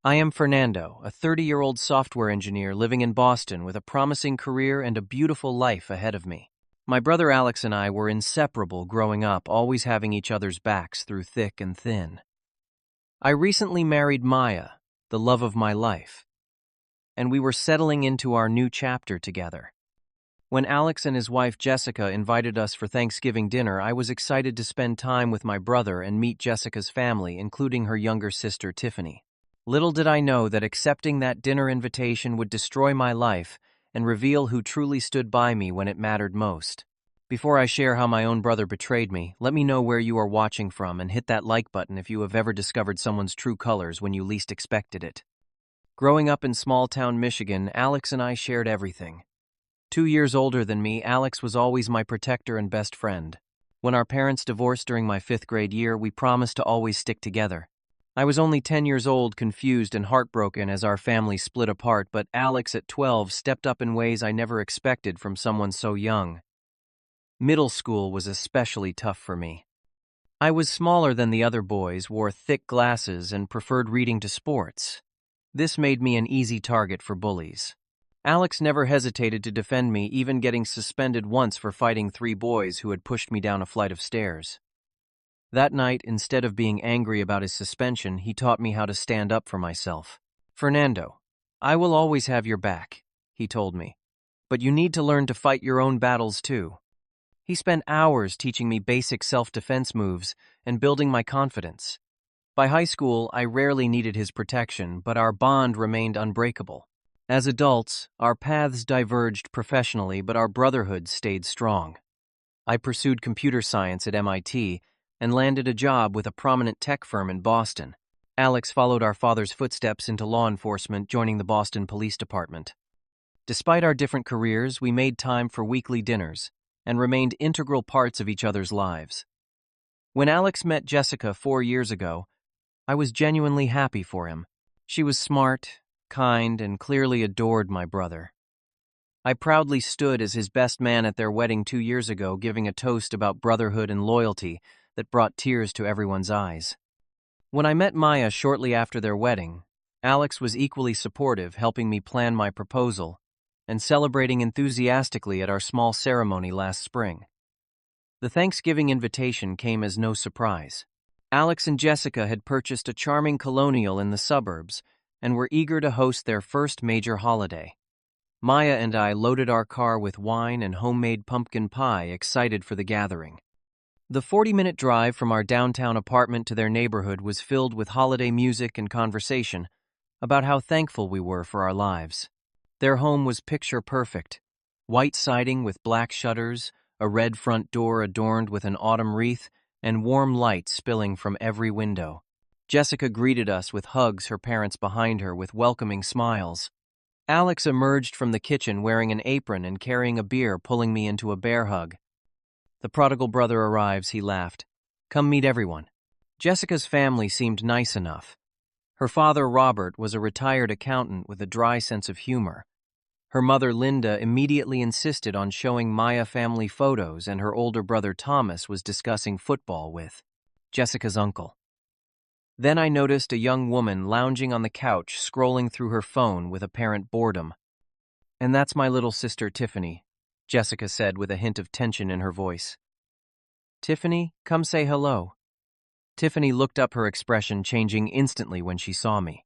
I am Fernando, a 30-year-old software engineer living in Boston with a promising career and a beautiful life ahead of me. My brother Alex and I were inseparable growing up, always having each other's backs through thick and thin. I recently married Maya, the love of my life, and we were settling into our new chapter together. When Alex and his wife Jessica invited us for Thanksgiving dinner, I was excited to spend time with my brother and meet Jessica's family, including her younger sister Tiffany. Little did I know that accepting that dinner invitation would destroy my life and reveal who truly stood by me when it mattered most. Before I share how my own brother betrayed me, let me know where you are watching from and hit that like button if you have ever discovered someone's true colors when you least expected it. Growing up in small-town Michigan, Alex and I shared everything. 2 years older than me, Alex was always my protector and best friend. When our parents divorced during my 5th grade year, we promised to always stick together. I was only 10 years old, confused and heartbroken as our family split apart, but Alex at 12 stepped up in ways I never expected from someone so young. Middle school was especially tough for me. I was smaller than the other boys, wore thick glasses, and preferred reading to sports. This made me an easy target for bullies. Alex never hesitated to defend me, even getting suspended once for fighting 3 boys who had pushed me down a flight of stairs. That night, instead of being angry about his suspension, he taught me how to stand up for myself. "Fernando, I will always have your back," he told me. "But you need to learn to fight your own battles too." He spent hours teaching me basic self-defense moves and building my confidence. By high school, I rarely needed his protection, but our bond remained unbreakable. As adults, our paths diverged professionally, but our brotherhood stayed strong. I pursued computer science at MIT and landed a job with a prominent tech firm in Boston. Alex followed our father's footsteps into law enforcement, joining the Boston Police Department. Despite our different careers, we made time for weekly dinners and remained integral parts of each other's lives. When Alex met Jessica 4 years ago, I was genuinely happy for him. She was smart, kind, and clearly adored my brother. I proudly stood as his best man at their wedding 2 years ago, giving a toast about brotherhood and loyalty that brought tears to everyone's eyes. When I met Maya shortly after their wedding, Alex was equally supportive, helping me plan my proposal and celebrating enthusiastically at our small ceremony last spring. The Thanksgiving invitation came as no surprise. Alex and Jessica had purchased a charming colonial in the suburbs and were eager to host their first major holiday. Maya and I loaded our car with wine and homemade pumpkin pie, excited for the gathering. The 40-minute drive from our downtown apartment to their neighborhood was filled with holiday music and conversation about how thankful we were for our lives. Their home was picture perfect: white siding with black shutters, a red front door adorned with an autumn wreath, and warm light spilling from every window. Jessica greeted us with hugs, her parents behind her with welcoming smiles. Alex emerged from the kitchen wearing an apron and carrying a beer, pulling me into a bear hug. "The prodigal brother arrives," he laughed. "Come meet everyone." Jessica's family seemed nice enough. Her father, Robert, was a retired accountant with a dry sense of humor. Her mother, Linda, immediately insisted on showing Maya family photos, and her older brother, Thomas, was discussing football with Jessica's uncle. Then I noticed a young woman lounging on the couch, scrolling through her phone with apparent boredom. "And that's my little sister, Tiffany," Jessica said with a hint of tension in her voice. "Tiffany, come say hello." Tiffany looked up, her expression changing instantly when she saw me.